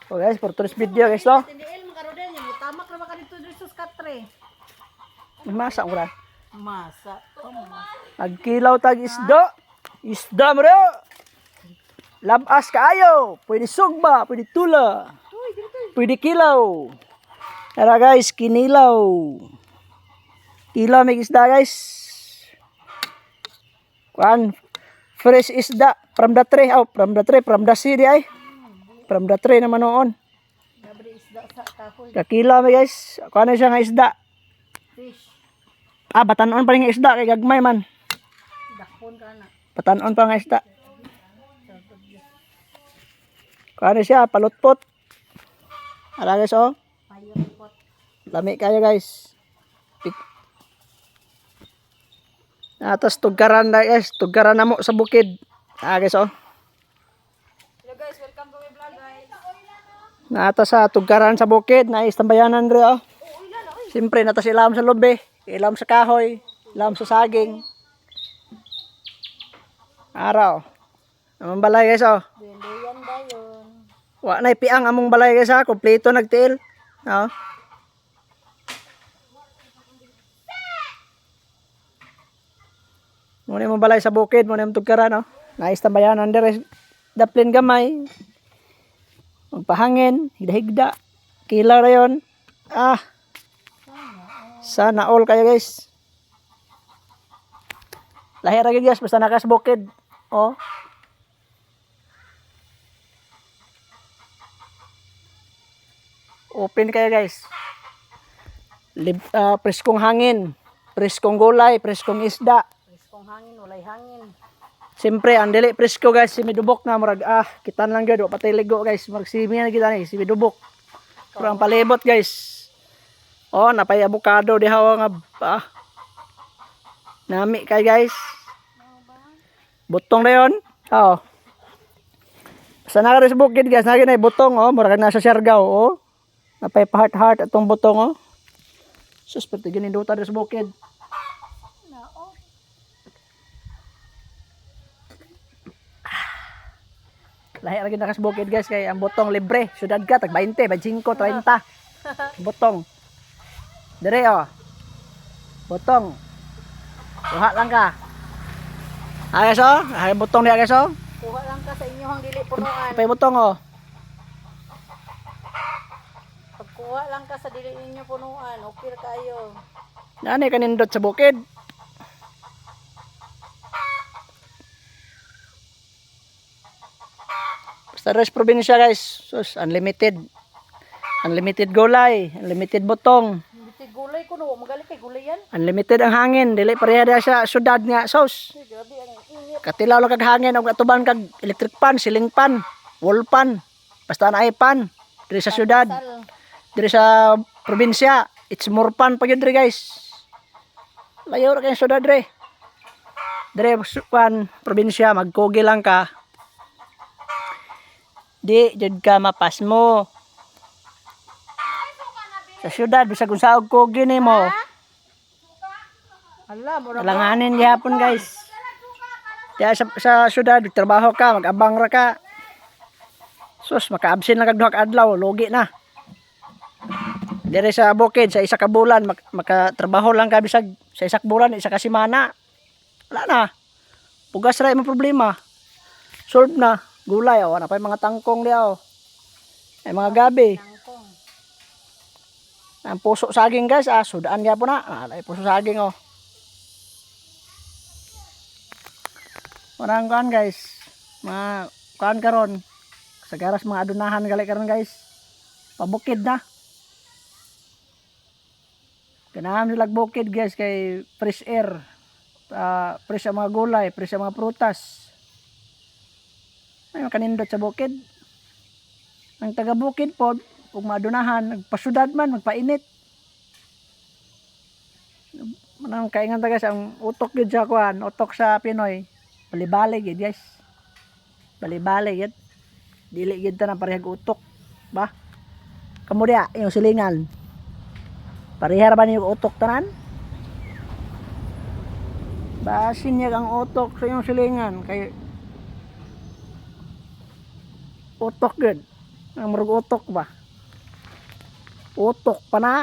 Oh guys, for today's video guys to. Masa ora. Masa. Nagkilaw tag isda. Isda mo ro. Labas kaayo. Pwede sugba, pwede tula. Pwede kilaw. Tara guys, kinilaw. Kilaw may isda guys. Kuan fresh isda from the tree, from the sea di ay. From the tree naman noon. Kakilaw may guys. Kuan siya nga isda. Fish. Batanon pa nga isda kay gagmay man. Dakpon ka na. Batanon pa nga isda. Kuan siya palutpot. Ara guys oh. Lami kayo guys. Atas tugaran na guys, tugaran na mo sa bukid. Guys oh. Hello guys, welcome to my vlog guys. Nata sa tugaran sa bukid, naistambayanan rin oh. Siyempre natas ilam sa lobe, ilam sa kahoy, ilam sa saging. Araw. Among balay guys oh. Bendoyan dayon. Wa na piang among balay guys ha, kompleto nagtiil. Oh. Muna mo balay sa bukid, muna mo tugaran oh. Naistambayanan rin. Daplin gamay. Magpahangin, higda-higda. Kilaw na yun. Sana all kayo guys. Lahir lagi guys, basta nakas bukid. Oh. Open kayo guys. Preskong hangin. Preskong gulay, preskong isda. Preskong hangin, walay hangin. Siyempre, ang dili presko guys, si Midubok na murag kitan lang gyud, patay ligo guys, murag simi na kita ni si Midubok. Pero ang palibot guys. Oh, napay avocado diha nga nami kay guys. Butong na yon. Oh. Sa nagare sa bukid guys, nagi na butong oh, murag nasa Siargao oh. Napay pa-heart atong butong oh. Sus, pati gininduta sa bukid. Lahi lagi nakas bukid guys kay ang butong libre. Syudad ka tag 20, 25, 30. Butong. Dire oh. Butong. Kuha lang ka. Guys oh, ay butong niya guys oh. Kuha lang ka sa inyong dili punuan. Pay butong oh. Pagkuha lang ka sa dili ninyo punuan, okay kayo. Nani kanindot sa bukid. Sa rest probinsya guys, sus, unlimited. Unlimited gulay, unlimited butong. Biti gulay ko no, magaling kay gulay yan. Unlimited ang hangin, dili pareha dia sa syudad nga, sus. Grabe ang init. Katilaw lang kag hangin, og atuban kag electric pan, ceiling pan, wall pan. Basta na ay pan. Diri sa syudad, diri sa probinsya, it's more pan pa gyud diri guys. Layo ra kay syudad diri. Diri pan probinsya, magkugi lang ka. Di jud ka mapas mo. Sa syudad bisag unsa og kugi nimo. Hala, mura ba? Alanganin gihapon guys. Diya sa syudad trabaho ka, mag-abang ra ka. Sus, maka-absent lang kag duha ka adlaw, lugi na. Dire sa bukid sa isa ka bulan makatrabaho lang ka bisag sa isa ka bulan, isa ka semana. Wala na. Pugas ra imong problema. Solve na. Gulay oh, na pa mga tangkong diya oh. Ay mga gabi. Tangkong. Ang puso saging guys, sudaan gyapon na. Ay puso saging oh. Marang kan guys. Mga kan karon. Sa garas mga adunahan gali karon guys. Pabukid na. Ganahan nila bukid guys kay fresh air. Fresh ang mga gulay, fresh ang mga prutas. Ay makanindot sa bukid. Ang taga bukid po, kung madunahan, nagpasyudad man, magpainit. Manang kaingan taga sa ang utok yun sa kuhan, utok sa Pinoy. Bali-bali yun guys. Bali-bali yun. Dili yun ta na parehag utok. Ba? Kamudya, yung silingan. Parehar ba niyo utok tanan? Basin niya ang utok sa yung silingan. Kay Utok gud. Ang murag utok ba? Utok pa na.